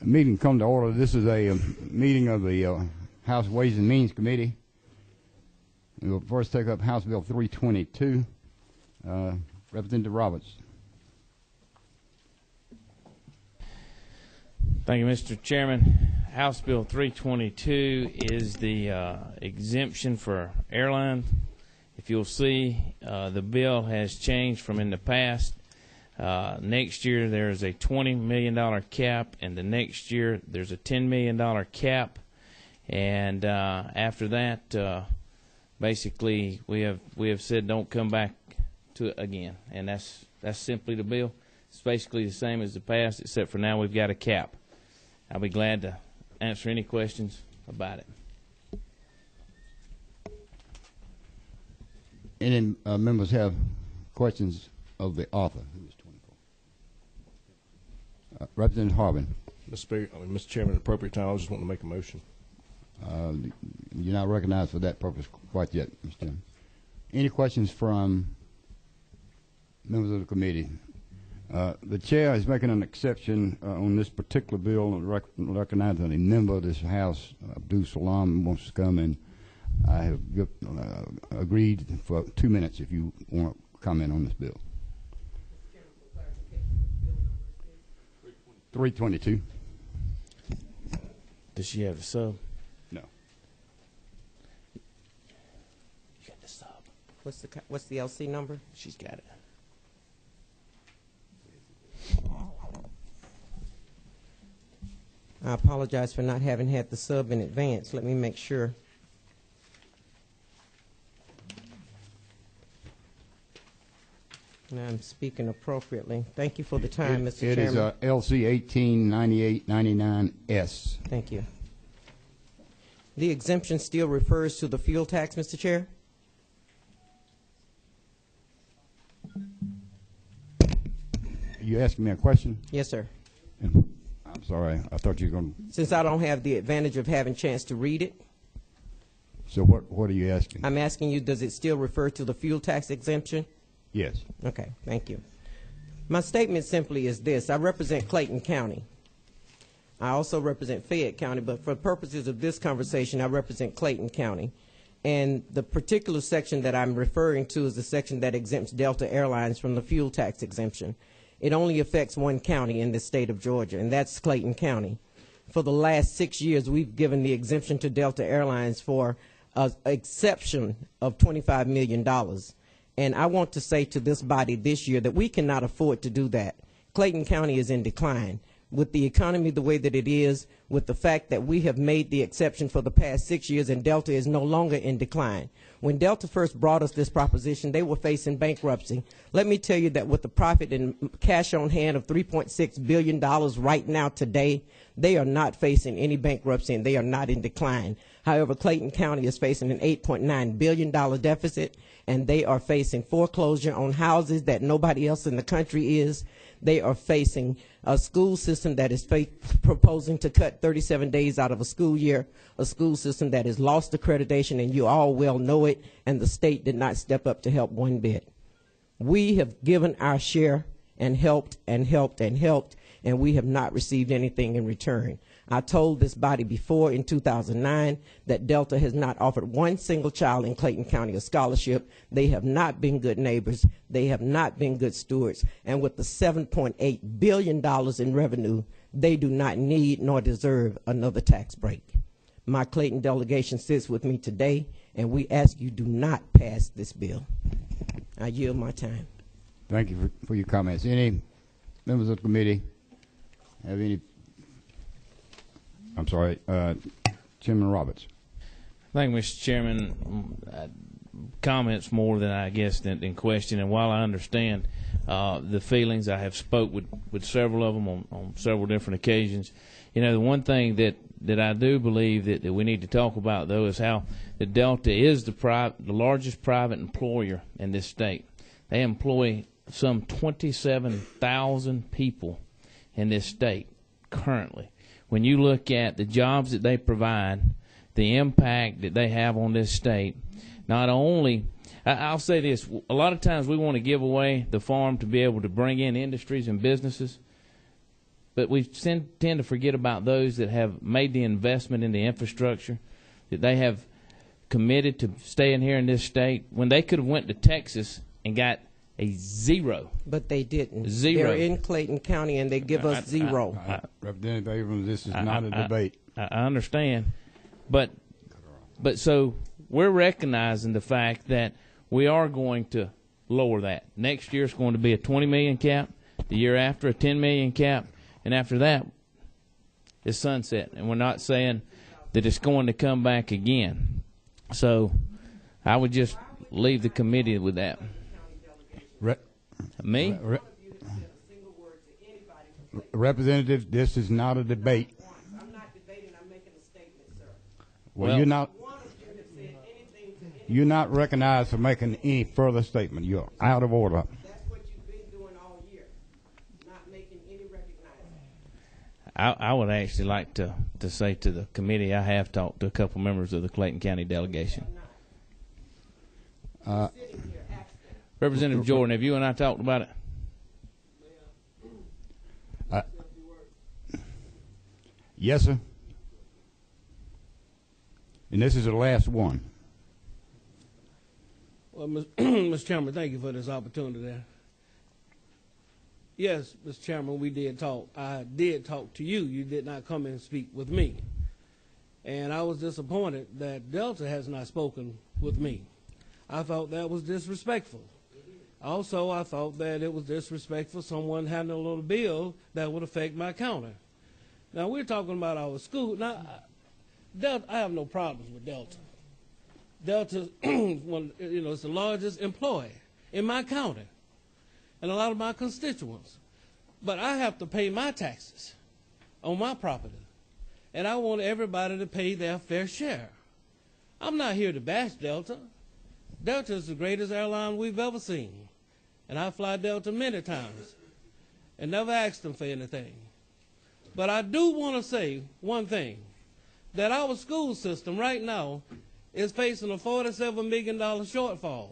Meeting come to order. This is a meeting of the House Ways and Means Committee. We'll first take up House Bill 322. Representative Roberts. Thank you, Mr. Chairman. House Bill 322 is the exemption for airlines. If you'll see, the bill has changed from in the past. Next year there's a $20 million cap, and the next year there's a $10 million cap. And after that, basically we have said don't come back to it again. And that's simply the bill. It's basically the same as the past, except for now we've got a cap. I'll be glad to answer any questions about it. Any members have questions of the author? Representative Harbin. Mr. Chairman, at appropriate time, I just want to make a motion. You're not recognized for that purpose quite yet, Mr. Chairman. Any questions from members of the committee? The chair is making an exception on this particular bill, recognizing a member of this House, Abdul Salam, wants to come, and I have agreed for 2 minutes if you want to comment on this bill. 322. Does she have a sub? No. You got the sub. What's the LC number? She's got it. I apologize for not having had the sub in advance. Let me make sure. Now I'm speaking appropriately. Thank you for the time, Mr. Chairman. It is LC 189899S. Thank you. The exemption still refers to the fuel tax, Mr. Chair? You asking me a question? Yes, sir. I'm sorry. I thought you were going to. Since I don't have the advantage of having a chance to read it, So what are you asking? I'm asking you, does it still refer to the fuel tax exemption? Yes. Okay, thank you. My statement simply is this. I represent Clayton County. I also represent Fayette County, but for purposes of this conversation, I represent Clayton County. And the particular section that I'm referring to is the section that exempts Delta Airlines from the fuel tax exemption. It only affects one county in the state of Georgia, and that's Clayton County. For the last 6 years, we've given the exemption to Delta Airlines for an exception of $25 million. And I want to say to this body this year that we cannot afford to do that. Clayton County is in decline. With the economy the way that it is, with the fact that we have made the exception for the past 6 years and Delta is no longer in decline. When Delta first brought us this proposition, they were facing bankruptcy. Let me tell you that with the profit and cash on hand of $3.6 billion right now today, they are not facing any bankruptcy and they are not in decline. However, Clayton County is facing an $8.9 billion deficit, and they are facing foreclosure on houses that nobody else in the country is. They are facing a school system that is proposing to cut 37 days out of a school year, a school system that has lost accreditation, and you all well know it, and the state did not step up to help one bit. We have given our share and helped and helped and helped, and we have not received anything in return. I told this body before in 2009 that Delta has not offered one single child in Clayton County a scholarship. They have not been good neighbors. They have not been good stewards. And with the $7.8 billion in revenue, they do not need nor deserve another tax break. My Clayton delegation sits with me today, and we ask you do not pass this bill. I yield my time. Thank you for your comments. Any members of the committee have any? I'm sorry, Chairman Roberts. Thank you, Mr. Chairman. Comments more than I guess than question. And while I understand the feelings, I have spoke with several of them on several different occasions. You know, the one thing that I do believe that we need to talk about, though, is how the Delta is the largest private employer in this state. They employ some 27,000 people in this state currently. When you look at the jobs that they provide, the impact that they have on this state, not only, I'll say this, a lot of times we want to give away the farm to be able to bring in industries and businesses. but we tend to forget about those that have made the investment in the infrastructure, that they have committed to staying here in this state when they could have went to Texas and got a zero. But they didn't. Zero. They're in Clayton County, and they give us zero. Representative Abrams, this is not a debate. I understand, but so we're recognizing the fact that we are going to lower that. Next year it's going to be a 20 million cap. The year after a 10 million cap, and after that it's sunset. And we're not saying that it's going to come back again. So I would just leave the committee with that. Me? Representative, this is not a debate. I'm not debating. I'm making a statement, sir. Well, you're not recognized for making any further statement. You're out of order. That's what you've been doing all year, not making any recognizing. I would actually like to say to the committee, I have talked to a couple members of the Clayton County delegation. Representative Jordan, have you and I talked about it? Yes, sir. And this is the last one. Well, Mr. Chairman, thank you for this opportunity. Yes, Mr. Chairman, we did talk. I did talk to you. You did not come and speak with me. And I was disappointed that Delta has not spoken with me. I thought that was disrespectful. Also, I thought that it was disrespectful someone having a little bill that would affect my county. Now, we're talking about our school. Now, Delta, I have no problems with Delta. Delta, it's the largest employer in my county and a lot of my constituents. But I have to pay my taxes on my property, and I want everybody to pay their fair share. I'm not here to bash Delta. Delta is the greatest airline we've ever seen, and I fly Delta many times and never asked them for anything. But I do want to say one thing, that our school system right now is facing a $47 million shortfall.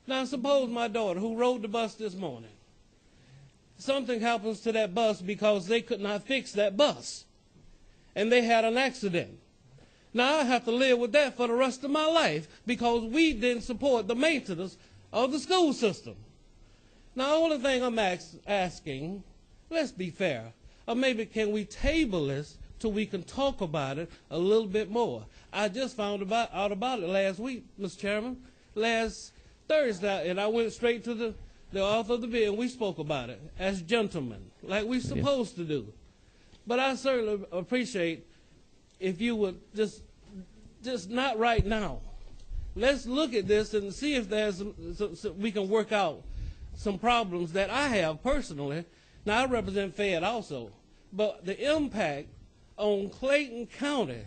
Now, suppose my daughter, who rode the bus this morning, something happens to that bus because they could not fix that bus, and they had an accident. Now, I have to live with that for the rest of my life because we didn't support the maintenance of the school system. Now, the only thing I'm asking, let's be fair, or maybe can we table this till we can talk about it a little bit more. I just found out about it last week, Mr. Chairman, last Thursday, and I went straight to the author of the bill, and we spoke about it as gentlemen, like we're supposed to do. But I certainly appreciate if you would just not right now. Let's look at this and see if there's so we can work out some problems that I have personally. Now, I represent Fayette also, but the impact on Clayton County,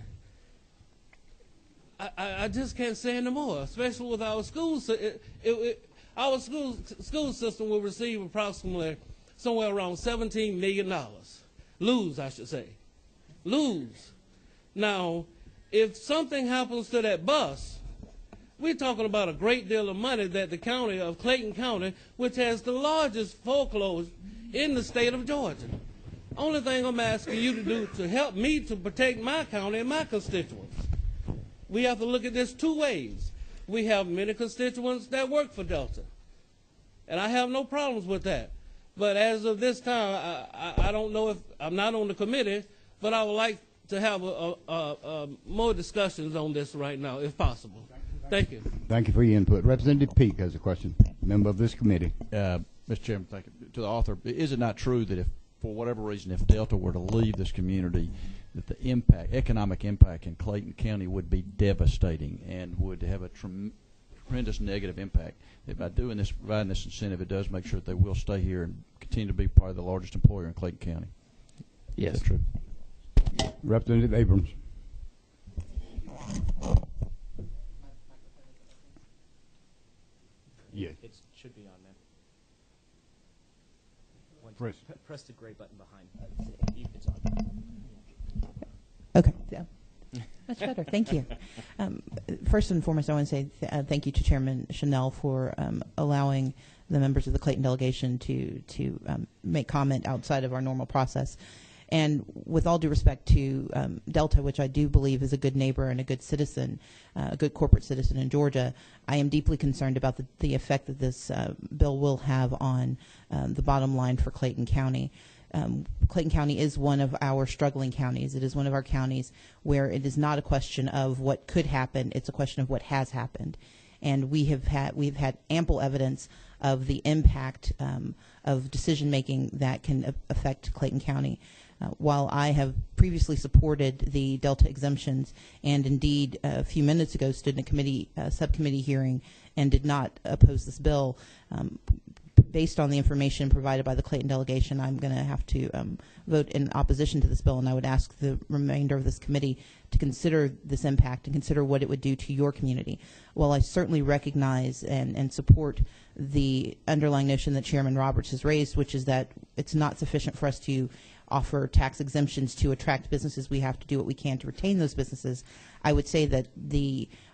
I just can't say anymore, especially with our schools. Our school system will receive approximately somewhere around $17 million. Lose, I should say. Lose. Now, if something happens to that bus, we're talking about a great deal of money that the county of Clayton County, which has the largest foreclosure in the state of Georgia. Only thing I'm asking you to do to help me to protect my county and my constituents. We have to look at this two ways. We have many constituents that work for Delta, and I have no problems with that. But as of this time, I don't know if I'm not on the committee, but I would like to have more discussions on this right now, if possible. Thank you. Thank you for your input. Representative Peake has a question. Member of this committee. Mr. Chairman, thank you. To the author, is it not true that if, for whatever reason, if Delta were to leave this community, that the economic impact in Clayton County would be devastating and would have a tremendous negative impact? That by doing this, providing this incentive, it does make sure that they will stay here and continue to be part of the largest employer in Clayton County. Yes. Is that true? Representative Abrams. Yes. It should be on there. Press the gray button behind. It's on. Okay. Yeah. Much better. Thank you. First and foremost, I want to say thank you to Chairman Chanel for allowing the members of the Clayton delegation to make comment outside of our normal process. And with all due respect to Delta, which I do believe is a good neighbor and a good citizen, a good corporate citizen in Georgia, I am deeply concerned about the effect that this bill will have on the bottom line for Clayton County. Clayton County is one of our struggling counties. It is one of our counties where it is not a question of what could happen; it's a question of what has happened. And we've had ample evidence of the impact of decision making that can affect Clayton County. While I have previously supported the Delta exemptions, and indeed a few minutes ago stood in a committee subcommittee hearing and did not oppose this bill, based on the information provided by the Clayton delegation, I'm going to have to vote in opposition to this bill, and I would ask the remainder of this committee to consider this impact and consider what it would do to your community. While I certainly recognize and support the underlying notion that Chairman Roberts has raised, which is that it's not sufficient for us to offer tax exemptions to attract businesses, we have to do what we can to retain those businesses. I would say that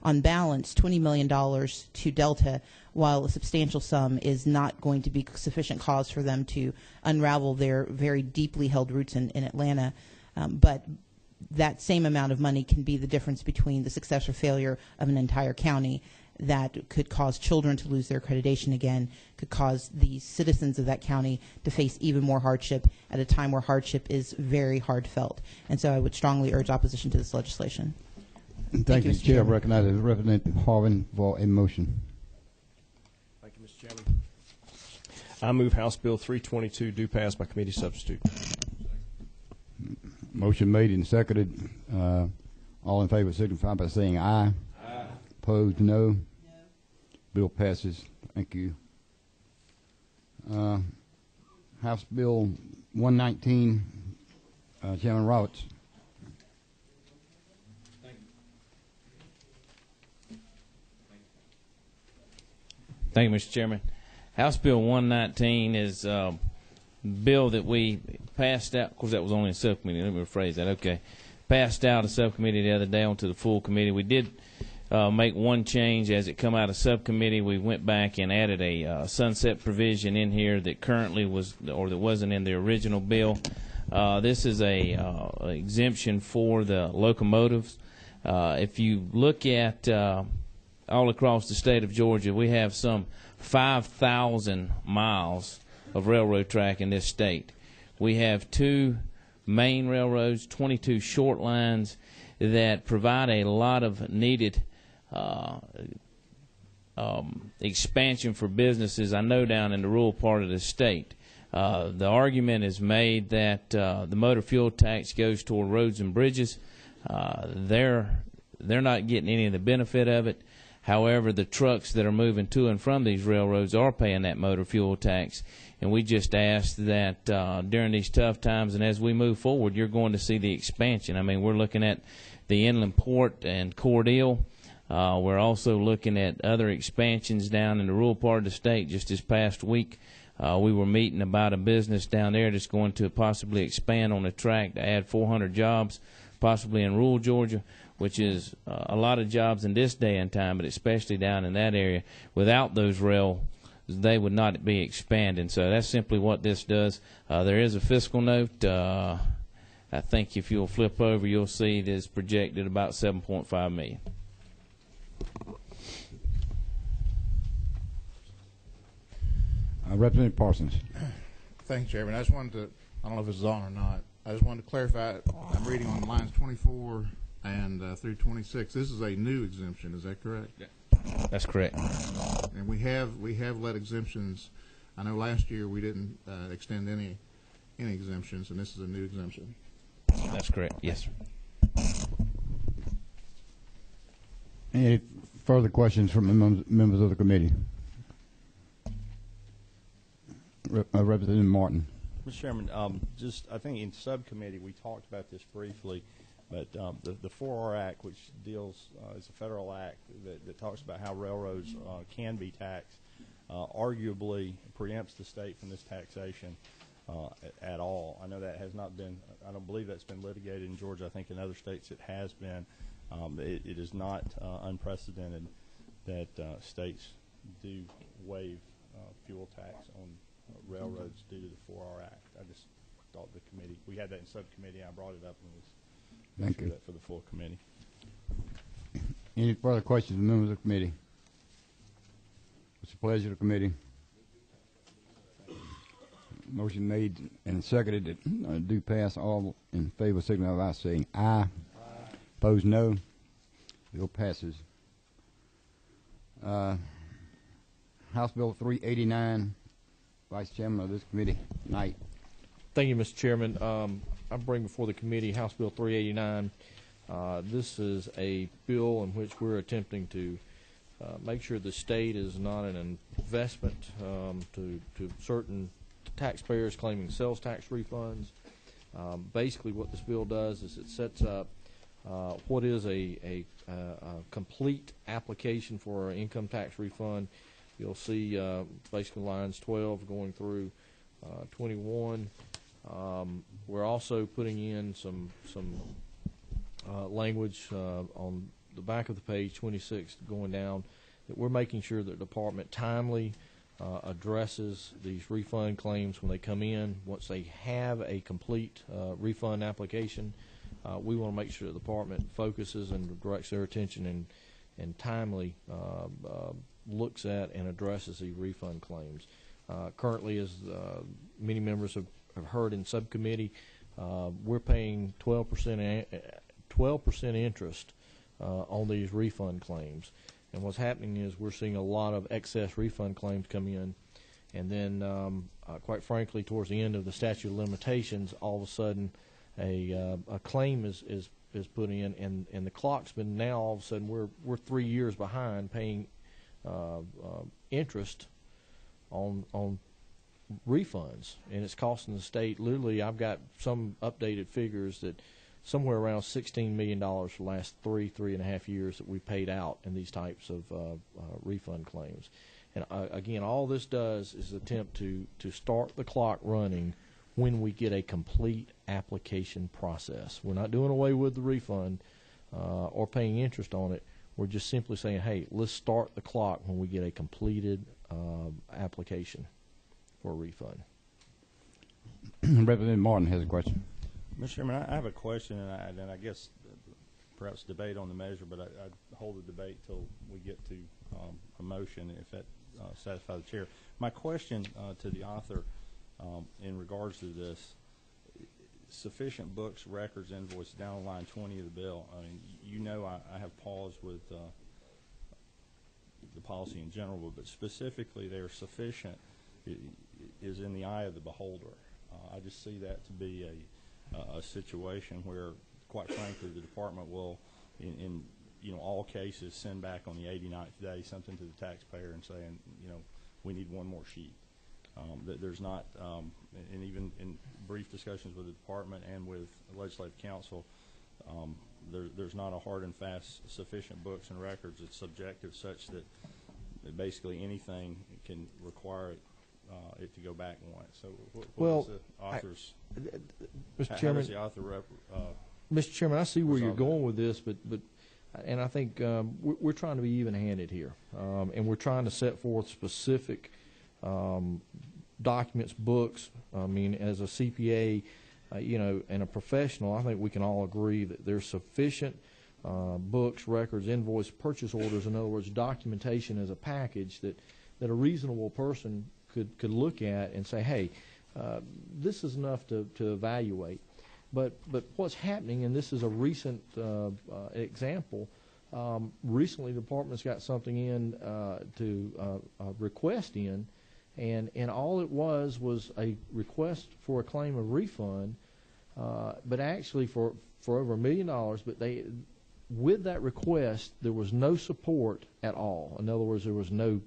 on balance, $20 million to Delta, while a substantial sum, is not going to be sufficient cause for them to unravel their very deeply held roots in Atlanta. But that same amount of money can be the difference between the success or failure of an entire county that could cause children to lose their accreditation again, could cause the citizens of that county to face even more hardship at a time where hardship is very hard felt. And so I would strongly urge opposition to this legislation. Thank you, Mr. Chair. I recognize Representative Harvin for a motion. Thank you, Mr. Chairman. I move House Bill 322 do pass by committee substitute. Motion made and seconded. All in favor signify by saying aye. Aye. Opposed, no. Bill passes. Thank you. House Bill 119, Chairman Roberts. Thank you, Mr. Chairman. House Bill 119 is a bill that we passed out. Of course, that was only a subcommittee. Let me rephrase that. Okay. Passed out a subcommittee the other day onto the full committee. We did make one change as it come out of subcommittee. We went back and added a sunset provision in here that currently was, or that wasn't in the original bill. This is a exemption for the locomotives. If you look at all across the state of Georgia, we have some 5,000 miles of railroad track in this state. We have 2 main railroads, 22 short lines that provide a lot of needed expansion for businesses, I know, down in the rural part of the state. The argument is made that the motor fuel tax goes toward roads and bridges. They're not getting any of the benefit of it. However, the trucks that are moving to and from these railroads are paying that motor fuel tax. And we just ask that during these tough times and as we move forward, you're going to see the expansion. I mean, we're looking at the inland port and Cordele. We're also looking at other expansions down in the rural part of the state. Just this past week, we were meeting about a business down there that's going to possibly expand on the track to add 400 jobs, possibly in rural Georgia, which is a lot of jobs in this day and time, but especially down in that area. Without those rail, they would not be expanding. So that's simply what this does. There is a fiscal note. I think if you'll flip over, you'll see it is projected about $7.5 million. Representative Parsons. Thank you, Chairman. I just wanted to, I don't know if this is on or not, I just wanted to clarify, I'm reading on lines 24 and through 26. This is a new exemption, is that correct? Yeah. That's correct. And we have let exemptions. I know last year we didn't extend any exemptions, and this is a new exemption. That's correct. Yes, sir. Any further questions from members of the committee? Representative Martin. Mr. Chairman, I think in subcommittee we talked about this briefly, but the 4R Act, which deals is a federal act that talks about how railroads can be taxed, arguably preempts the state from this taxation at all. I know that has not been, I don't believe that's been litigated in Georgia. I think in other states it has been. It is not unprecedented that states do waive fuel tax on railroads due to the 4R Act. I just thought the committee, we had that in subcommittee, I brought it up and was Thank through you. that for the full committee. Any further questions from members of the committee? What's the pleasure of the committee? Motion made and seconded that do pass. All in favor signify by saying aye. Opposed, no. Bill passes. House Bill 389, Vice Chairman of this committee, Knight. Thank you, Mr. Chairman. I bring before the committee House Bill 389. This is a bill in which we're attempting to make sure the state is not an investment to certain taxpayers claiming sales tax refunds. Basically, what this bill does is it sets up what is a complete application for an income tax refund. You'll see basically lines 12 going through 21. We're also putting in some language on the back of the page 26 going down that we're making sure that the department timely addresses these refund claims when they come in. Once they have a complete refund application, we want to make sure the department focuses and directs their attention and timely looks at and addresses these refund claims. Currently, as many members have heard in subcommittee, we're paying 12% interest on these refund claims. And what's happening is we're seeing a lot of excess refund claims come in, and then, quite frankly, towards the end of the statute of limitations, all of a sudden a claim is put in, and the clock's been now all of a sudden we're 3 years behind paying interest on refunds, and it's costing the state literally. I've got some updated figures that somewhere around $16 million for the last three and a half years that we paid out in these types of refund claims. And again, all this does is attempt to start the clock running when we get a complete application process. We're not doing away with the refund or paying interest on it. We're just simply saying, hey, let's start the clock when we get a completed application for a refund. Representative Martin has a question. Mr. Chairman, I have a question, and I guess perhaps debate on the measure, but I'd hold the debate till we get to a motion, if that satisfies the chair. My question to the author in regards to this, sufficient books, records, invoices down on line 20 of the bill. I mean, you know, I have paused with the policy in general, but specifically they are sufficient is in the eye of the beholder. I just see that to be a situation where, quite frankly, the department will, in all cases, send back on the 89th day something to the taxpayer and saying, we need one more sheet. There's not, and even in brief discussions with the department and with legislative counsel, there's not a hard and fast sufficient books and records. It's subjective, such that basically anything can require it to go back once. So, what is the author's? Mr. Chairman, how does the author Mr. Chairman, I see where you're going with this, but and I think we're trying to be even-handed here, and we're trying to set forth specific documents, books. I mean, as a CPA, and a professional, I think we can all agree that there's sufficient books, records, invoice, purchase orders, in other words, documentation as a package that a reasonable person could look at and say, hey, this is enough to evaluate. But what's happening, and this is a recent example, recently the department's got something in to request in, and all it was a request for a claim of refund, but actually for over $1 million. But with that request, there was no support at all. In other words, there was no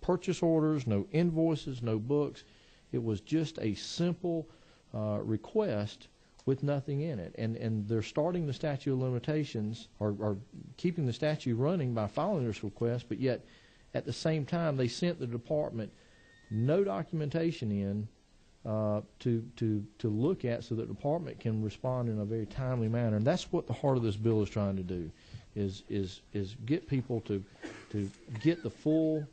purchase orders, no invoices, no books. It was just a simple request with nothing in it. And they're starting the statute of limitations or keeping the statute running by filing this request, but yet at the same time they sent the department no documentation in to look at so that the department can respond in a very timely manner. And that's what the heart of this bill is trying to do, is get people to get the full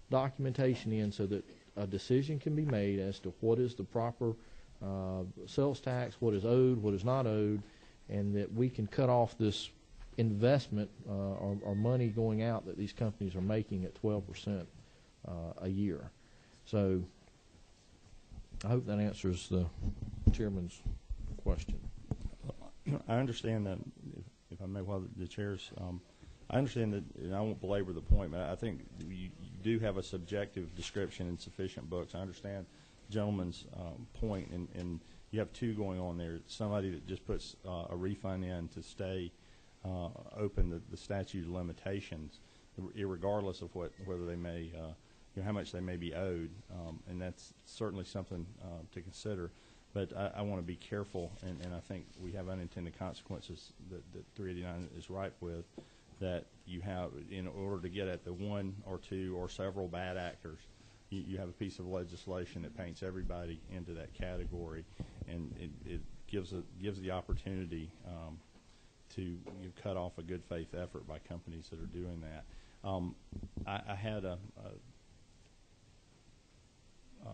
documentation in so that a decision can be made as to what is the proper sales tax, what is owed, what is not owed, and that we can cut off this investment or money going out that these companies are making at 12% a year. So I hope that answers the chairman's question. I understand that, if I may, while the chair's, I understand that, and I won't belabor the point, but I think you do have a subjective description in sufficient books. I understand the gentleman's point, and you have two going on there. Somebody that just puts a refund in to stay open the statute of limitations, irregardless of whether they may, how much they may be owed, and that's certainly something to consider. But I want to be careful, and I think we have unintended consequences that 389 is ripe with, that you have, in order to get at the one or two or several bad actors, you have a piece of legislation that paints everybody into that category, and it gives the opportunity to cut off a good faith effort by companies that are doing that. I had a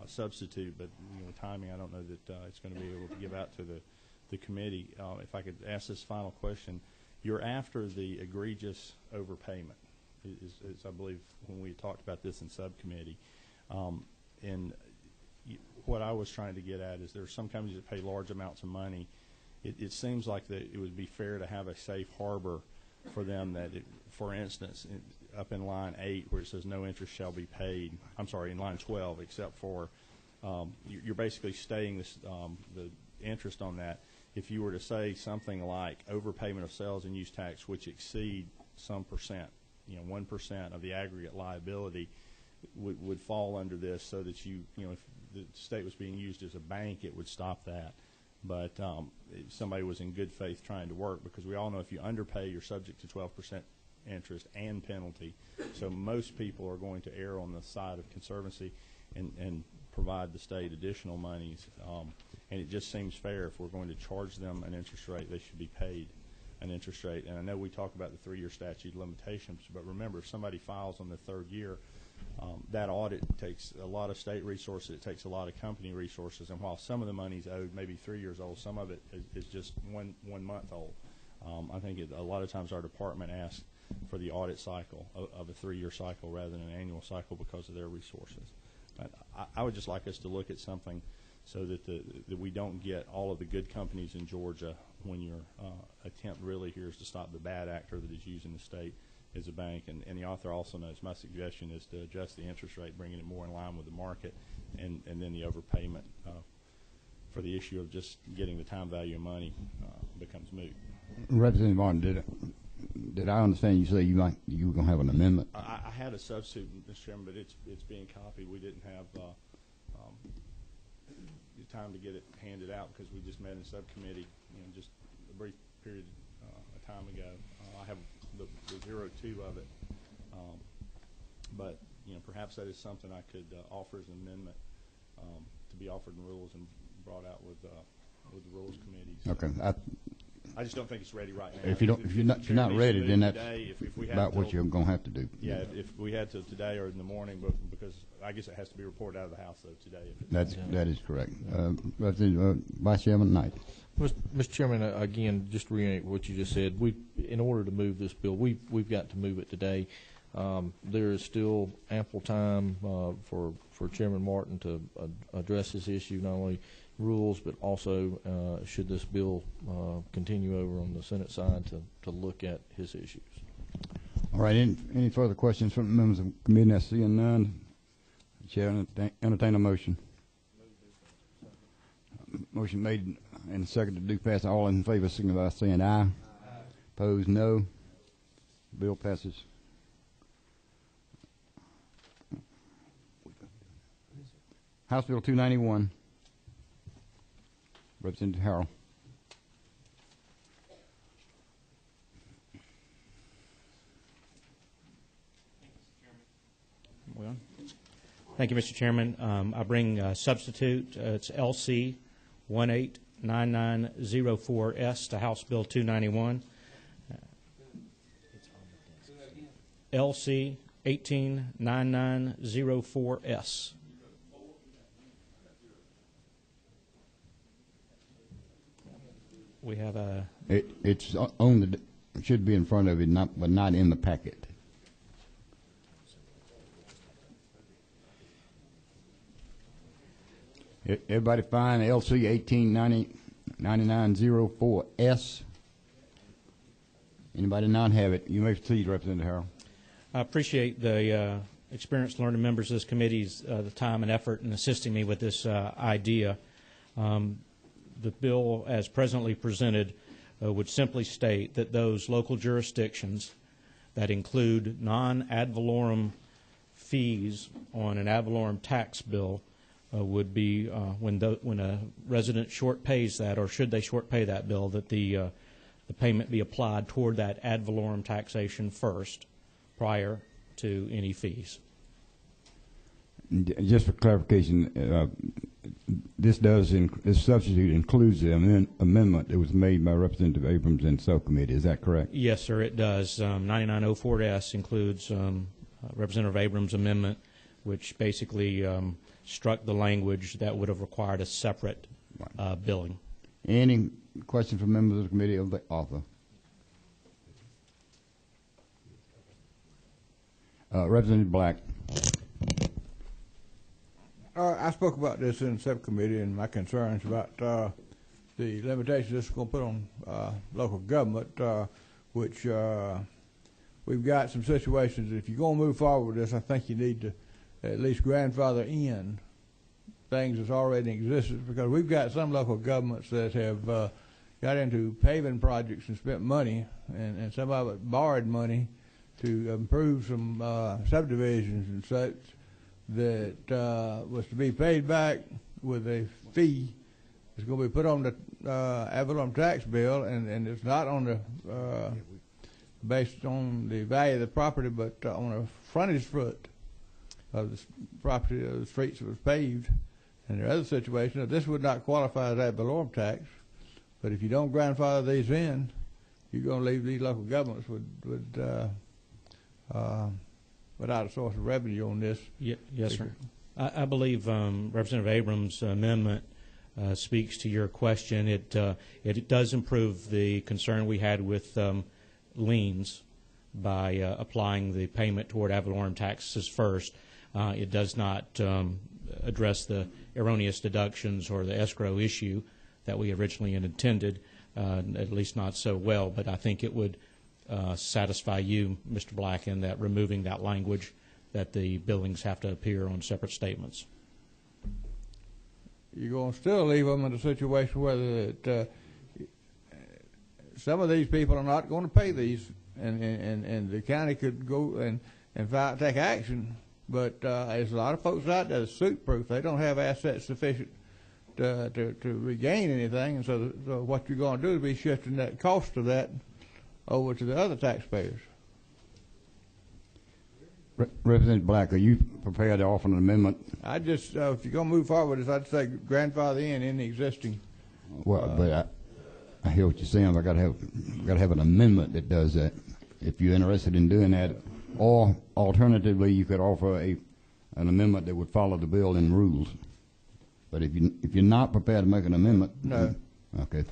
substitute, but timing, I don't know that it's going to be able to give out to the committee. If I could ask this final question, you're after the egregious overpayment, is I believe when we talked about this in subcommittee, and what I was trying to get at is there are some companies that pay large amounts of money. It seems like that it would be fair to have a safe harbor for them that, for instance, up in line 8 where it says no interest shall be paid, I'm sorry, in line 12, except for you're basically staying this, the interest on that. If you were to say something like overpayment of sales and use tax which exceed some percent, 1% of the aggregate liability would fall under this, so that if the state was being used as a bank, it would stop that. But if somebody was in good faith trying to work, because we all know if you underpay, you're subject to 12% interest and penalty. So most people are going to err on the side of conservancy and provide the state additional monies. And it just seems fair, if we're going to charge them an interest rate, they should be paid an interest rate. And I know we talk about the 3-year statute of limitations, but remember, if somebody files on the 3rd year, that audit takes a lot of state resources. It takes a lot of company resources. And while some of the money's owed maybe 3 years old, some of it is just one month old. I think a lot of times our department asks for the audit cycle of a 3-year cycle rather than an annual cycle because of their resources. But I would just like us to look at something so that that we don't get all of the good companies in Georgia when your attempt really here is to stop the bad actor that is using the state as a bank. And the author also knows my suggestion is to adjust the interest rate, bringing it more in line with the market, and then the overpayment for the issue of just getting the time value of money becomes moot. Representative Martin, did I understand you say you were going to have an amendment? I had a substitute, Mr. Chairman, but it's being copied. We didn't have the time to get it handed out because we just met in subcommittee, just a brief period of time ago. I have the 02 of it, but perhaps that is something I could offer as an amendment to be offered in rules and brought out with the rules committees. Okay. I just don't think it's ready right now. If you're not ready, then that's if we about what you're going to have to do. Yeah, if we had to today or in the morning, but because I guess it has to be reported out of the House though today. That is correct. Vice Chairman Knight. Mr. Chairman, again, just to reiterate what you just said, in order to move this bill, we've got to move it today. There is still ample time for Chairman Martin to address this issue, not only rules, but also should this bill continue over on the Senate side to look at his issues. All right. Any further questions from the members of the committee? I see none. Chair, entertain a motion. Motion made and seconded to do pass. All in favor, signify by saying aye. Aye. Opposed, no. Bill passes. House Bill 291. Representative Harrell. Well, Thank you, Mr. Chairman. I bring substitute. It's LC 189904S to House Bill 291. LC 189904S. We have a. It's on the. It should be in front of it, but not in the packet. Everybody find LC 189904S? Anybody not have it? You may proceed, Representative Harrell. I appreciate the experienced learning members of this committee's the time and effort in assisting me with this idea. The bill, as presently presented, would simply state that those local jurisdictions that include non-ad valorem fees on an ad valorem tax bill would be when a resident short pays that, or should they short pay that bill, that the payment be applied toward that ad valorem taxation first, prior to any fees. Just for clarification, this substitute includes the amendment that was made by Representative Abrams in subcommittee. Is that correct? Yes, sir, it does. 9904S includes Representative Abrams' amendment, which basically struck the language that would have required a separate billing. Any questions from members of the committee of the author? Representative Black. I spoke about this in subcommittee and my concerns about the limitations this is going to put on local government, which we've got some situations. If you're going to move forward with this, I think you need to at least grandfather in things that's already in existence, because we've got some local governments that have got into paving projects and spent money, and some of it borrowed money to improve some subdivisions and such that was to be paid back with a fee. It's going to be put on the ad valorem tax bill, and it's not on the based on the value of the property, but on a frontage foot of the property of the streets that was paved. And there are other situations that this would not qualify as ad valorem tax, but if you don't grandfather these in, you're going to leave these local governments without a source of revenue on this. Yes, sir. I believe Representative Abrams' amendment speaks to your question. It does improve the concern we had with liens by applying the payment toward ad valorem taxes first. It does not address the erroneous deductions or the escrow issue that we originally intended, at least not so well, but I think it would satisfy you, Mr. Black, in that removing that language that the billings have to appear on separate statements. You're going to still leave them in a situation where some of these people are not going to pay these, and the county could go and take action. But there's a lot of folks out there that's suit-proof. They don't have assets sufficient to regain anything, and so what you're going to do is be shifting that cost of that over to the other taxpayers. Representative Black, are you prepared to offer an amendment? I just, if you're going to move forward, I'd say grandfather in the existing. Well, but I hear what you're saying. I got to have an amendment that does that. If you're interested in doing that, or alternatively, you could offer an amendment that would follow the bill and rules. But if you're not prepared to make an amendment, no. Okay.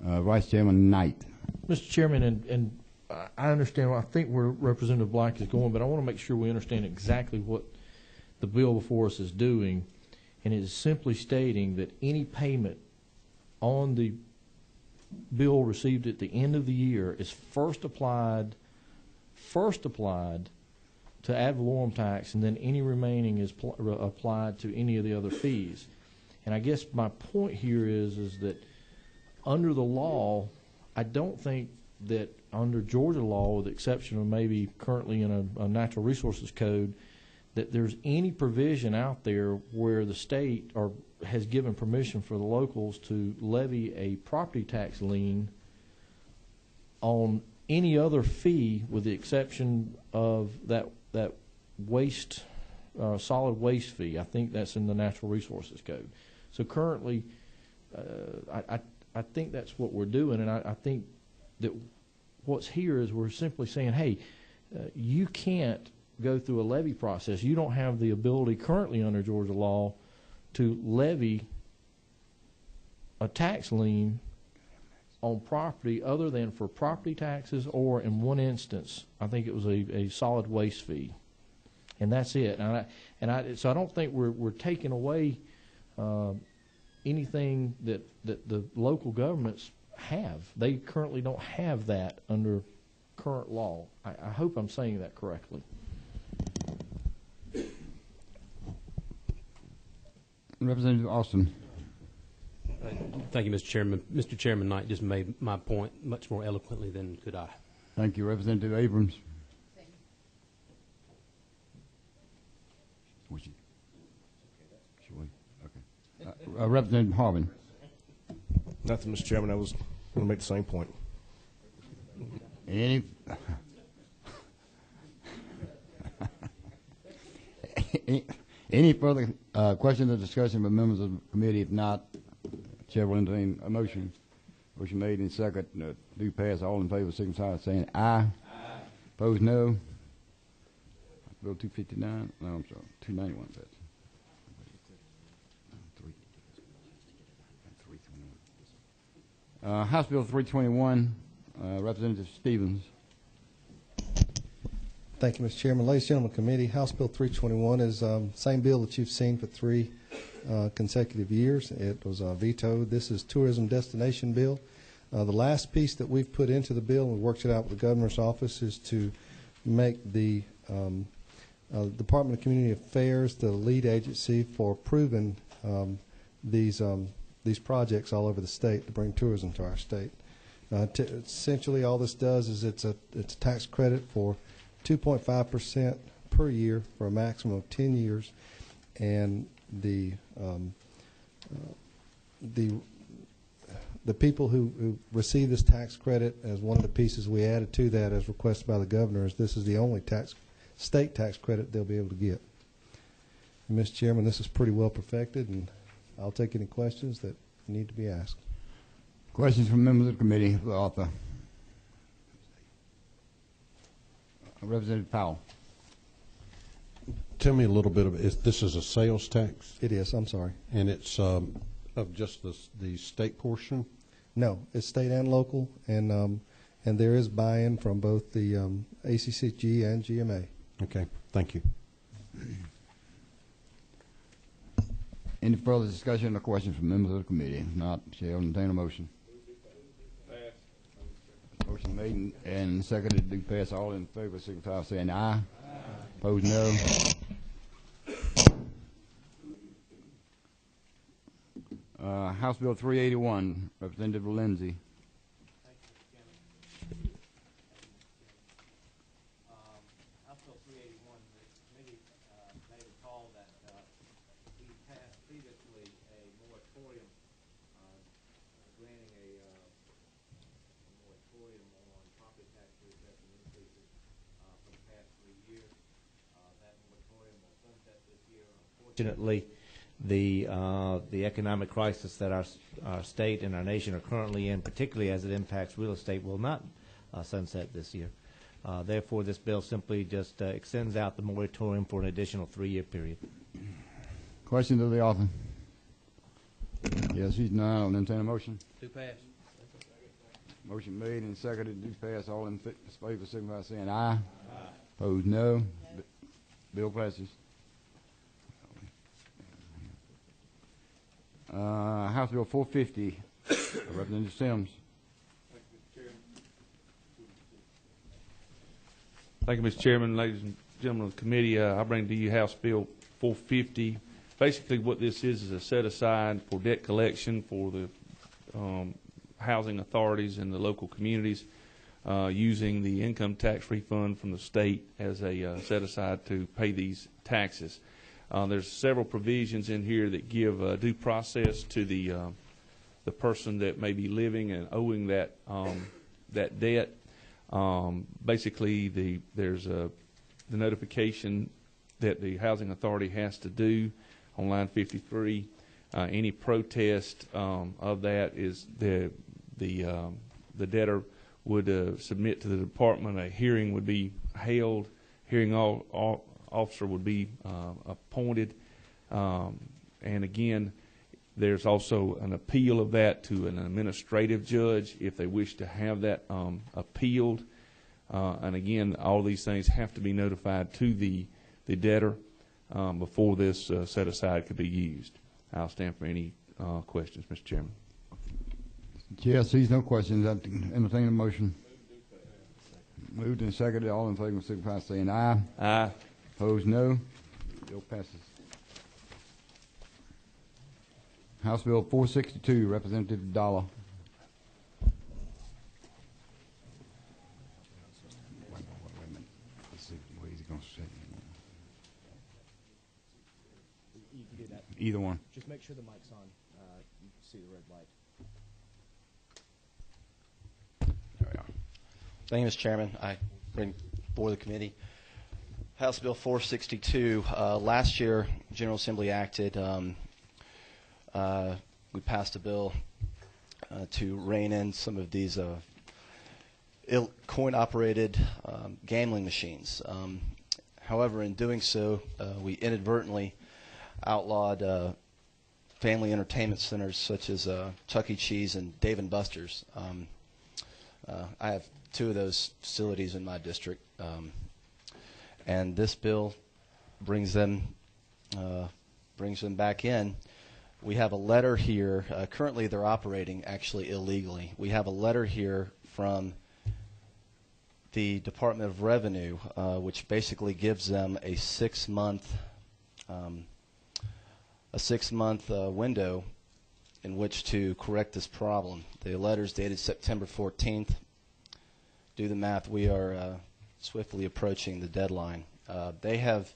Vice Chairman Knight. Mr. Chairman, and I understand, I think where Representative Black is going, but I want to make sure we understand exactly what the bill before us is doing, and it is simply stating that any payment on the bill received at the end of the year is first applied to ad valorem tax, and then any remaining is applied to any of the other fees. And I guess my point here is that under the law, I don't think that under Georgia law, with the exception of maybe currently in a natural resources code, that there's any provision out there where the state has given permission for the locals to levy a property tax lien on any other fee, with the exception of that waste, solid waste fee. I think that's in the Natural Resources Code. So currently, I think that's what we're doing, and I think that what's here is we're simply saying, hey, you can't go through a levy process. You don't have the ability currently under Georgia law to levy a tax lien on property other than for property taxes, or in one instance, I think it was a solid waste fee, and that's it. So I don't think we're taking away anything that the local governments have. They currently don't have that under current law. I hope I'm saying that correctly. Representative Austin. Thank you, Mr. Chairman. Mr. Chairman Knight just made my point much more eloquently than could I. Thank you, Representative Abrams. Representative Harvin. Nothing, Mr. Chairman. I was going to make the same point. Any further questions or discussion by members of the committee? If not, Chair will entertain a motion. Motion made and second. Do pass. All in favor, signify by saying aye. Aye. Opposed, no. Bill 259. No, I'm sorry. 291 passed. House Bill 321. Representative Stevens. Thank you, Mr. Chairman. Ladies and gentlemen, committee, House Bill 321 is same bill that you've seen for 3 consecutive years. It was vetoed. This is tourism destination bill. The last piece that we've put into the bill, and we worked it out with the governor's office, is to make the Department of Community Affairs the lead agency for approving these projects all over the state to bring tourism to our state. Essentially, all this does is it's a tax credit for 2.5% per year for a maximum of 10 years, and the people who receive this tax credit, as one of the pieces we added to that as requested by the governor, is this is the only state tax credit they'll be able to get. And Mr. Chairman, this is pretty well perfected, and I'll take any questions that need to be asked. Questions from members of the committee, the author. Representative Powell. Tell me a little bit of this is a sales tax? It is, I'm sorry. And it's of just the state portion? No, it's state and local, and there is buy-in from both the ACCG and GMA. Okay, thank you. Any further discussion or questions from members of the committee? If not, Chair will entertain a motion. Motion made and seconded to pass. All in favor, signify by saying aye. Aye. Opposed, no. House Bill 381, Representative Lindsay. House Bill 381, the committee may recall that we passed previously a moratorium granting a moratorium on property tax reassessment increases for the past 3 years. That moratorium will sunset this year. Unfortunately, the economic crisis that our state and our nation are currently in, particularly as it impacts real estate, will not sunset this year. Therefore, this bill simply just extends out the moratorium for an additional 3-year period. Questions of the author? Yes, he's none. I'll entertain a motion. To pass. Motion made and seconded to pass. All in favor, signify by saying aye. Aye. Opposed, no. Bill passes. House Bill 450, Representative Sims. Thank you, Mr. Chairman. Ladies and gentlemen of the committee, I bring to you House Bill 450. Basically, what this is a set-aside for debt collection for the housing authorities in the local communities, using the income tax refund from the state as a set-aside to pay these taxes. There's several provisions in here that give due process to the person that may be living and owing that debt. Basically, there's the notification that the Housing Authority has to do on line 53. Any protest of that is the debtor would submit to the department. A hearing would be held. Hearing officer would be appointed, and again, there's also an appeal of that to an administrative judge if they wish to have that appealed. And again, all these things have to be notified to the debtor before this set aside could be used. I'll stand for any questions, Mr. Chairman. Chair sees no questions. I entertain a motion. Moved and seconded. All in favor signify by saying aye. Aye. Opposed, no. Bill passes. House Bill 462, Representative Dollar. Wait a minute. Let's see what he's going to say. You can do that. Either one. Just make sure the mic's on. You can see the red light. There we are. Thank you, Mr. Chairman. I bring before the committee House Bill 462. Last year, General Assembly acted. We passed a bill to rein in some of these coin-operated gambling machines. However, in doing so, we inadvertently outlawed family entertainment centers such as Chuck E. Cheese and Dave & Buster's. I have 2 of those facilities in my district, and this bill brings them back in. We have a letter here. Currently, they're operating actually illegally. We have a letter here from the Department of Revenue, which basically gives them a 6-month window in which to correct this problem. The letter is dated September 14th. Do the math. We are swiftly approaching the deadline. They have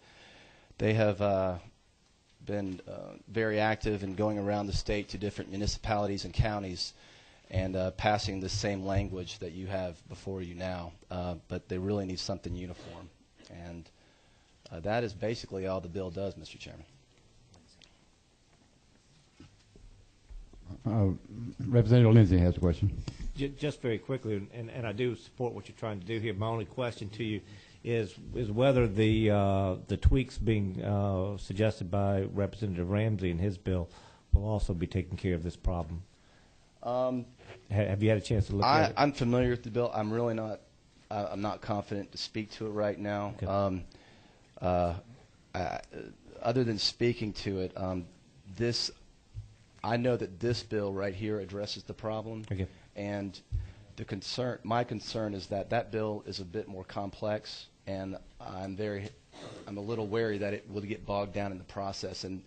been very active in going around the state to different municipalities and counties and passing the same language that you have before you now, but they really need something uniform. And that is basically all the bill does, Mr. Chairman. Representative Lindsay has a question. Just very quickly, and I do support what you're trying to do here. My only question to you is whether the tweaks being suggested by Representative Ramsey in his bill will also be taking care of this problem. Have you had a chance to look at it? I'm familiar with the bill. I'm really not. I'm not confident to speak to it right now. Okay. Other than speaking to it, I know that this bill right here addresses the problem. Okay. And my concern is that bill is a bit more complex, and I'm a little wary that it will get bogged down in the process, and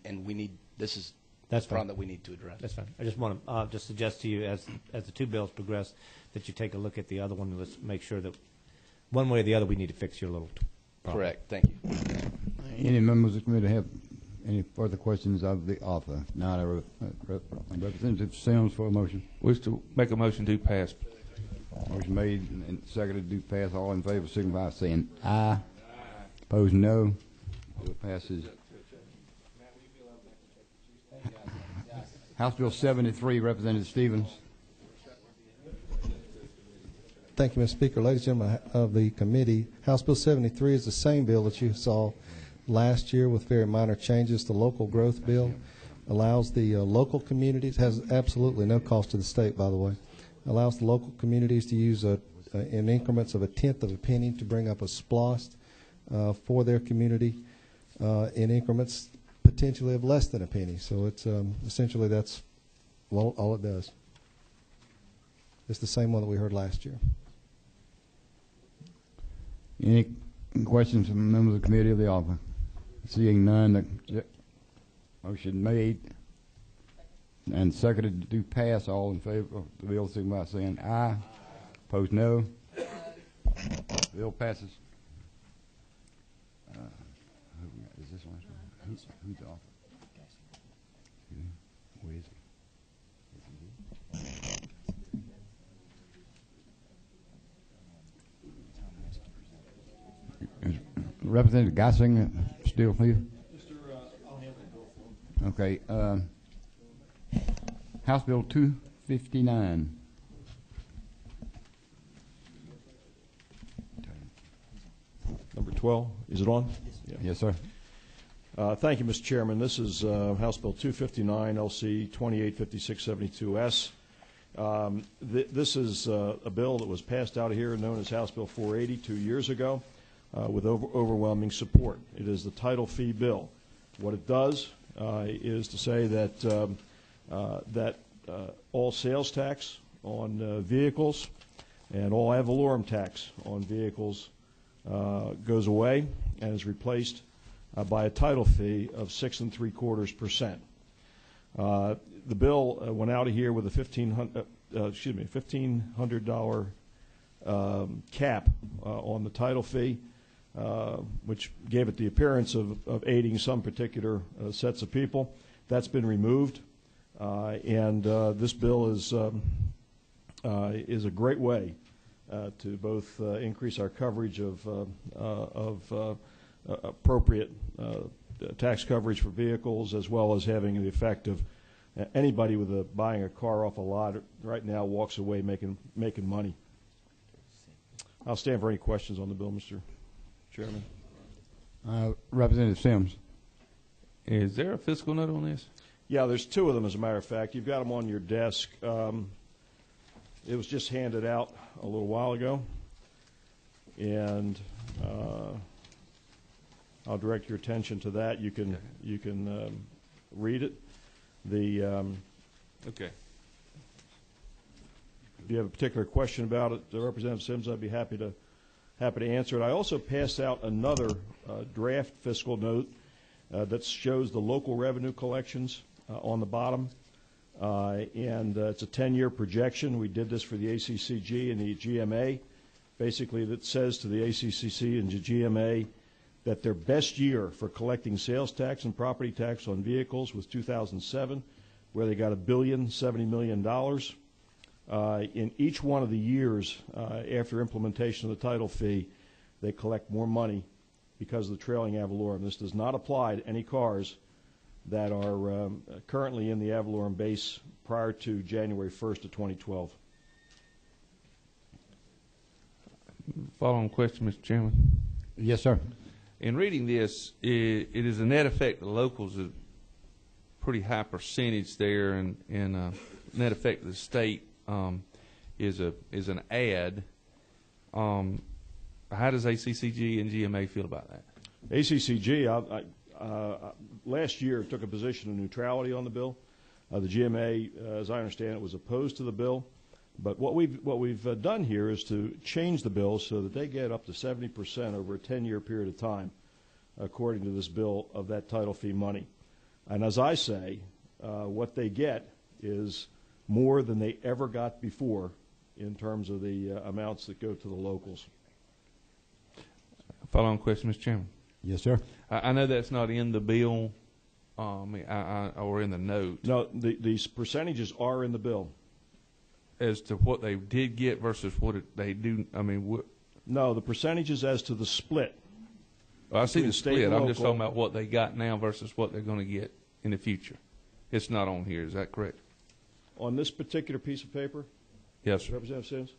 this is the problem that we need to address. That's fine. I just want to just suggest to you, as the 2 bills progress, that you take a look at the other one. Let's make sure that one way or the other we need to fix your little problem. Correct. Thank you. Any members of the committee have any further questions of the author? Now, Representative Sims for a motion. Wish to make a motion to pass. Motion made and seconded to pass. All in favor signify by saying aye. Opposed, no. Bill passes. House Bill 73, Representative Stevens. Thank you, Mr. Speaker. Ladies and gentlemen of the committee, House Bill 73 is the same bill that you saw last year with very minor changes. The local growth bill allows the local communities, has absolutely no cost to the state, by the way, allows the local communities to use in increments of 1/10 of a penny to bring up a SPLOST for their community in increments potentially of less than a penny. So it's essentially that's all it does. It's the same one that we heard last year. Any questions from members of the committee of the author? Seeing none, the motion made and seconded to pass. All in favor of the bill signify by saying aye. Opposed, no. Bill passes. Is this one? Who's the author? Where is he? Representative Geisinger still here? I'll have that bill for him. Okay. House Bill 259. Number 12, is it on? Yeah. Yes, sir. Thank you, Mr. Chairman. This is House Bill 259, LC 285672S. This is a bill that was passed out of here known as House Bill 480 2 years ago with overwhelming support. It is the title fee bill. What it does is to say that all sales tax on vehicles and all ad valorem tax on vehicles goes away and is replaced by a title fee of 6 3/4%. The bill went out of here with a $1,500 cap on the title fee, which gave it the appearance of aiding some particular sets of people. That's been removed, and this bill is a great way to both increase our coverage of appropriate tax coverage for vehicles, as well as having the effect of anybody with buying a car off a lot right now walks away making money. I'll stand for any questions on the bill, Mr. Chairman. Representative Sims. Is there a fiscal note on this? Yeah, there's two of them, as a matter of fact. You've got them on your desk. It was just handed out a little while ago, and I'll direct your attention to that. You can read it. Okay. If you have a particular question about it, Representative Sims, I'd be happy to answer it. I also passed out another draft fiscal note that shows the local revenue collections on the bottom, and it's a 10-year projection. We did this for the ACCG and the GMA. Basically, that says to the ACCC and the GMA that their best year for collecting sales tax and property tax on vehicles was 2007, where they got $1.07 billion. In each one of the years after implementation of the title fee, they collect more money because of the trailing ad valorem. This does not apply to any cars that are currently in the ad valorem base prior to January 1st of 2012. Follow-on question, Mr. Chairman. Yes, sir. In reading this, it is a net effect of the locals, a pretty high percentage there, and net effect of the state is an ad. How does ACCG and GMA feel about that? ACCG, last year took a position of neutrality on the bill. The GMA, as I understand it, was opposed to the bill. But what we've done here is to change the bill so that they get up to 70% over a 10-year period of time, according to this bill, of that title fee money. And as I say, what they get is more than they ever got before in terms of the amounts that go to the locals. Follow-on question, Mr. Chairman. Yes, sir. I know that's not in the bill or in the note. No, these percentages are in the bill. As to what they did get versus what they do, No, the percentages as to the split. Well, I see the split. I'm just local. talking about what they got now versus what they're going to get in the future. It's not on here. Is that correct? On this particular piece of paper? Yes, sir. Representative Sims?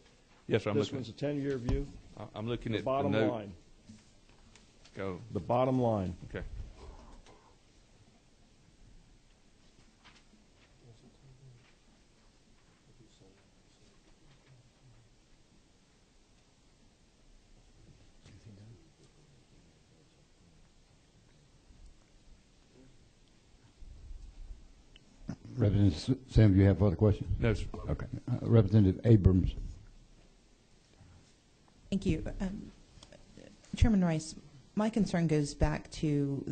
Yes, sir. This one's a 10-year view. I'm looking the at bottom the note. line. Go. The bottom line. Okay. Representative Sam, do you have further questions? No, sir. Okay. Representative Abrams. Thank you. Chairman Rice, my concern goes back to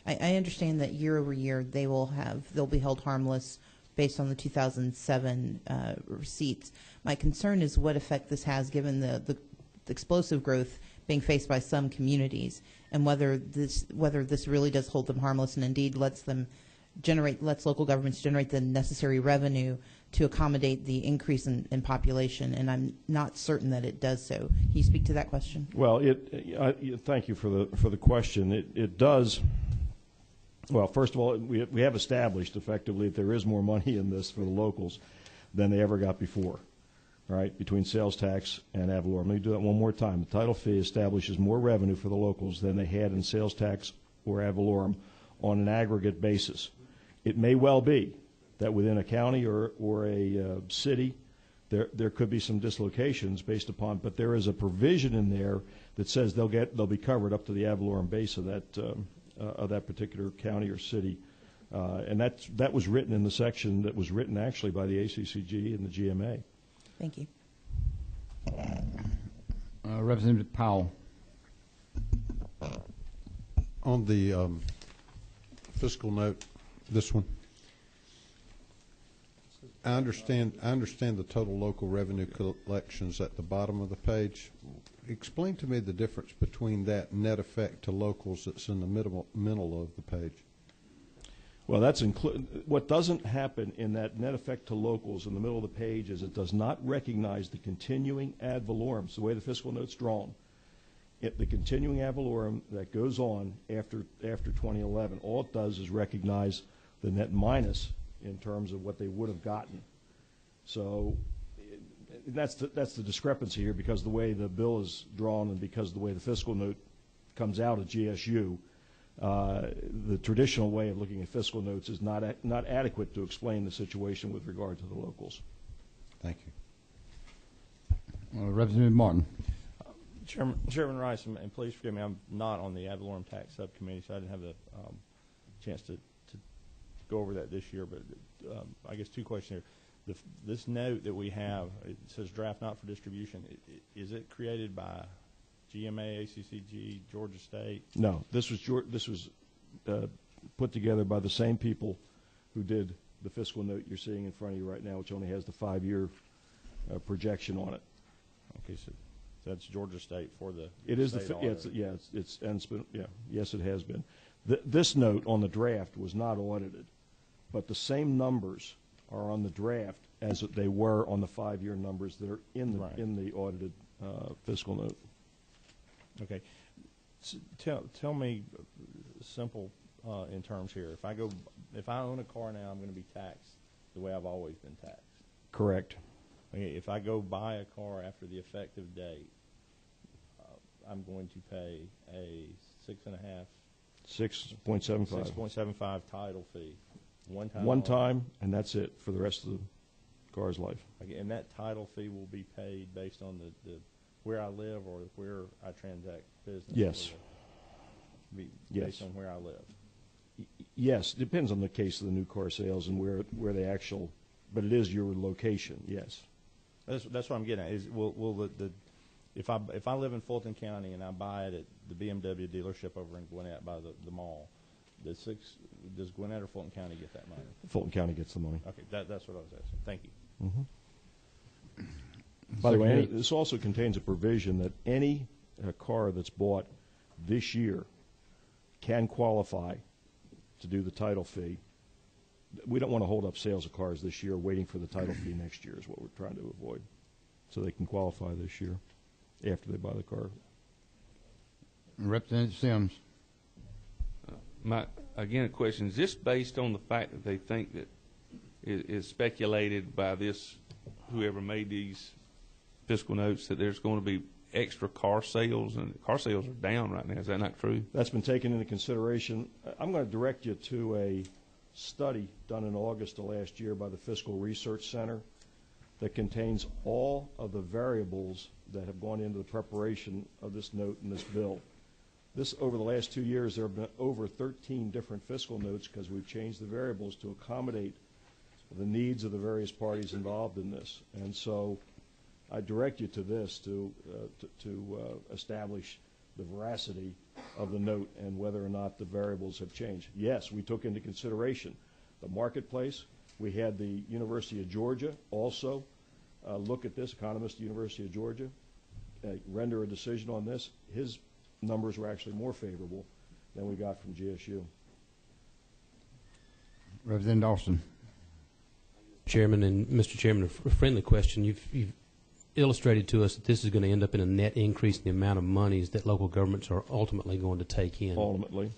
I understand that year over year they'll be held harmless based on the 2007 receipts. My concern is what effect this has given the explosive growth being faced by some communities, and whether this really does hold them harmless and indeed lets local governments generate the necessary revenue to accommodate the increase in population, and I'm not certain that it does so. Can you speak to that question? Well, thank you for the question. It does. Well, first of all, we have established effectively that there is more money in this for the locals than they ever got before, right, between sales tax and ad valorem. Let me do that one more time. The title fee establishes more revenue for the locals than they had in sales tax or ad valorem on an aggregate basis. It may well be that within a county or a city, there could be some dislocations based upon, but there is a provision in there that says they'll be covered up to the ad valorem base of that particular county or city, and that was written in the section that was written actually by the ACCG and the GMA. Thank you. Representative Powell. On the fiscal note, this one. I understand the total local revenue collections at the bottom of the page. Explain to me the difference between that net effect to locals that's in the middle of the page. Well, what doesn't happen in that net effect to locals in the middle of the page is it does not recognize the continuing ad valorem. So the way the fiscal note's drawn, the continuing ad valorem that goes on after 2011, all it does is recognize the net minus in terms of what they would have gotten. So that's the discrepancy here, because the way the bill is drawn and because of the way the fiscal note comes out of GSU, the traditional way of looking at fiscal notes is not adequate to explain the situation with regard to the locals. Thank you. Representative Martin. Chairman Rice, and please forgive me, I'm not on the ad valorem tax subcommittee, so I didn't have the chance to go over that this year, but I guess two questions here. This note that we have, it says draft not for distribution. Is it created by GMA, ACCG, Georgia State? No, this was put together by the same people who did the fiscal note you're seeing in front of you right now, which only has the 5-year projection on it. Okay, so that's Georgia State for the It is state yes, it has been. This note on the draft was not audited, but the same numbers are on the draft as they were on the 5-year numbers that are in the audited fiscal note. Okay, so tell me simple in terms here. If I own a car now, I'm going to be taxed the way I've always been taxed. Correct. Okay, if I go buy a car after the effective date, I'm going to pay a 6.75 title fee. One time, and that's it for the rest of the car's life. Okay, and that title fee will be paid based on the where I live or where I transact business? Yes. Based on where I live? Yes, depends on the case of the new car sales and where they actual, but it is your location, yes. That's what I'm getting at. If I live in Fulton County and I buy it at the BMW dealership over in Gwinnett by the mall, does Gwinnett or Fulton County get that money? Fulton County gets the money. Okay, that's what I was asking. Thank you. Mm-hmm. By the way, this also contains a provision that any car that's bought this year can qualify to do the title fee. We don't want to hold up sales of cars this year waiting for the title fee next year is what we're trying to avoid. So they can qualify this year after they buy the car. Representative Sims. Again, a question. Is this based on the fact that they think that it is speculated by whoever made these fiscal notes that there's going to be extra car sales, and car sales are down right now? Is that not true? That's been taken into consideration. I'm going to direct you to a study done in August of last year by the Fiscal Research Center that contains all of the variables that have gone into the preparation of this note and this bill. Over the last 2 years, there have been over 13 different fiscal notes because we've changed the variables to accommodate the needs of the various parties involved in this. And so I direct you to this to establish the veracity of the note and whether or not the variables have changed. Yes, we took into consideration the marketplace. We had the University of Georgia also look at this, economist at the University of Georgia, render a decision on this. His numbers were actually more favorable than we got from GSU. Representative Austin. Chairman, and Mr. Chairman, a friendly question. You've illustrated to us that this is going to end up in a net increase in the amount of monies that local governments are ultimately going to take in. Ultimately.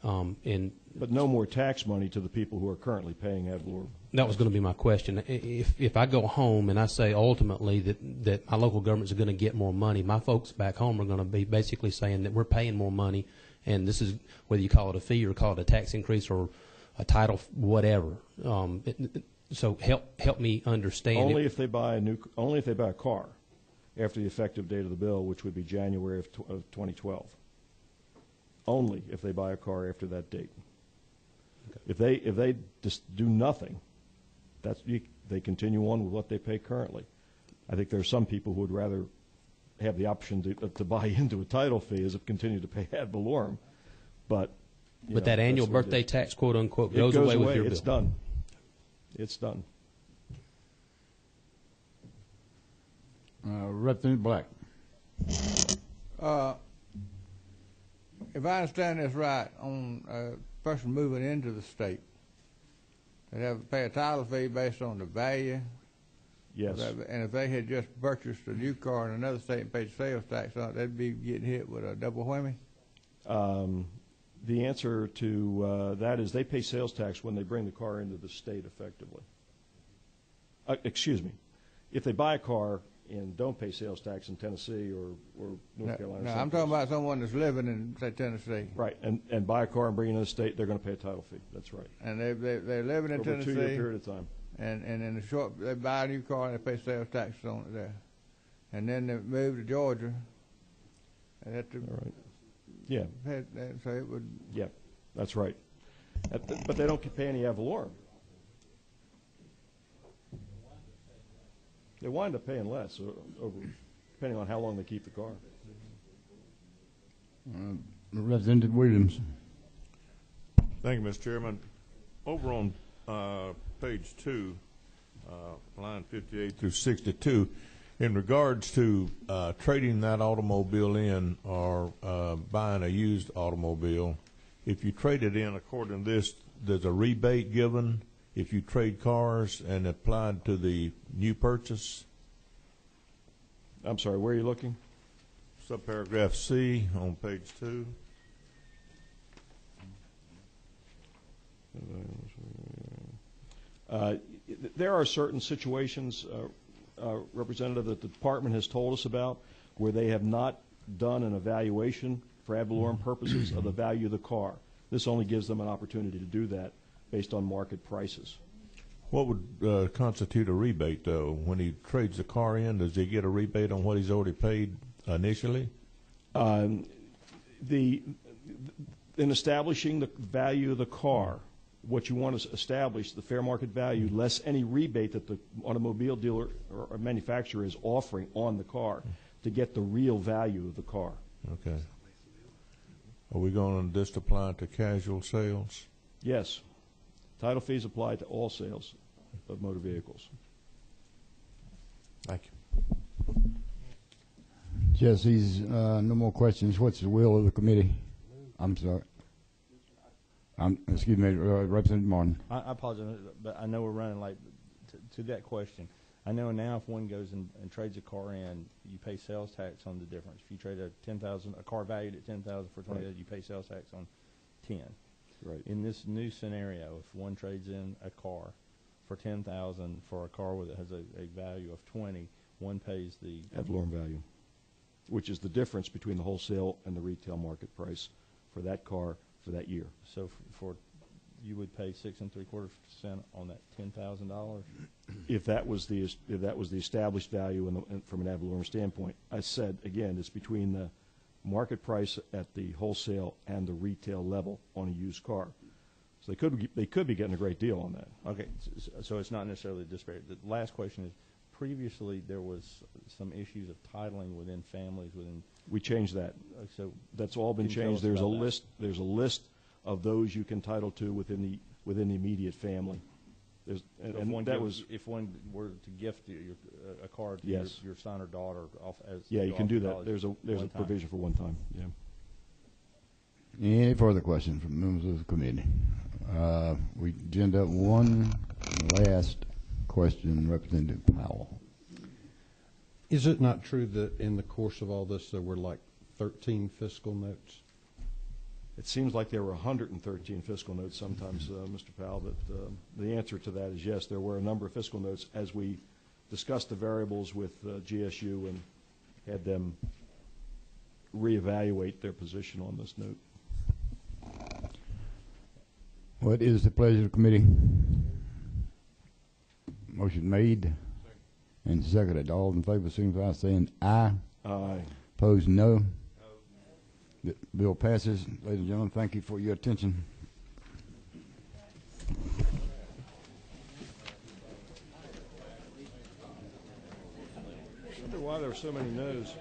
But no more tax money to the people who are currently paying ad valorem. That was going to be my question. If I go home and I say ultimately that my local governments are going to get more money, my folks back home are going to be basically saying that we're paying more money, and this is whether you call it a fee or call it a tax increase or a title, whatever. So help me understand. Only if they buy a car after the effective date of the bill, which would be January of 2012. Only if they buy a car after that date. Okay. If they just do nothing, they continue on with what they pay currently. I think there are some people who would rather have the option to buy into a title fee as if continue to pay ad valorem, but that annual birthday tax, quote unquote, goes away with your bill. It's done. It's done. Representative Black. If I understand this right, on a person moving into the state, they have to pay a title fee based on the value. Yes. And if they had just purchased a new car in another state and paid sales tax on it, they'd be getting hit with a double whammy? The answer to that is they pay sales tax when they bring the car into the state effectively. Excuse me. If they buy a car and don't pay sales tax in Tennessee or North Carolina. No, I'm talking about someone that's living in, say, Tennessee. Right, and buy a car and bring it into the state, they're going to pay a title fee. That's right. And they're living in Tennessee. Over a 2-year period of time. And in the short, they buy a new car and they pay sales tax on it there. And then they move to Georgia. They have to. All right. Yeah. So it would. Yeah, that's right. But they don't pay any ad valorem. They wind up paying less, depending on how long they keep the car. Representative Williams. Thank you, Mr. Chairman. Over on page 2, line 58 through 62, in regards to trading that automobile in or buying a used automobile, if you trade it in according to this, there's a rebate given if you trade cars and applied to the new purchase? I'm sorry, where are you looking? Subparagraph C on page 2. There are certain situations, Representative, that the department has told us about where they have not done an evaluation for ad valorem purposes of the value of the car. This only gives them an opportunity to do that based on market prices. What would constitute a rebate, though? When he trades the car in, does he get a rebate on what he's already paid initially? In establishing the value of the car, what you want to establish, the fair market value, less any rebate that the automobile dealer or manufacturer is offering on the car to get the real value of the car. Okay. Are we going to just apply it to casual sales? Yes. Title fees apply to all sales of motor vehicles. Thank you. Jesse's no more questions. What's the will of the committee? I'm sorry. Excuse me, Representative Martin. I apologize, but I know we're running late. To that question, I know now if one goes and trades a car in, you pay sales tax on the difference. If you trade a car valued at $10,000 for $20,000, right, you pay sales tax on 10. Right. In this new scenario, if one trades in a car for $10,000 for a car that has a value of 20, one pays the ad valorem value, which is the difference between the wholesale and the retail market price for that car for that year. So you would pay 6 3/4% on that $10,000. If that was the established value and from an ad valorem standpoint, I said again, it's between the market price at the wholesale and the retail level on a used car. So they could be getting a great deal on that. Okay, so it's not necessarily disparate. The last question is, previously there was some issues of titling within families within. We changed that. So that's all been changed. There's a list. There's a list of those you can title to within the immediate family. If one were to gift a car to yes, your son or daughter off as you can do that. There's a provision for one time. Yeah. Any further questions from members of the committee? Agenda 1 Last question, Representative Powell. Is it not true that in the course of all this there were like 13 fiscal notes? It seems like there were 113 fiscal notes sometimes, Mr. Powell, but the answer to that is yes, there were a number of fiscal notes as we discussed the variables with GSU and had them reevaluate their position on this note. What is the pleasure of the committee? Motion made and seconded. All in favor, signify by saying aye. Aye. Opposed, no. The bill passes. Ladies and gentlemen, thank you for your attention. I wonder why there are so many no's.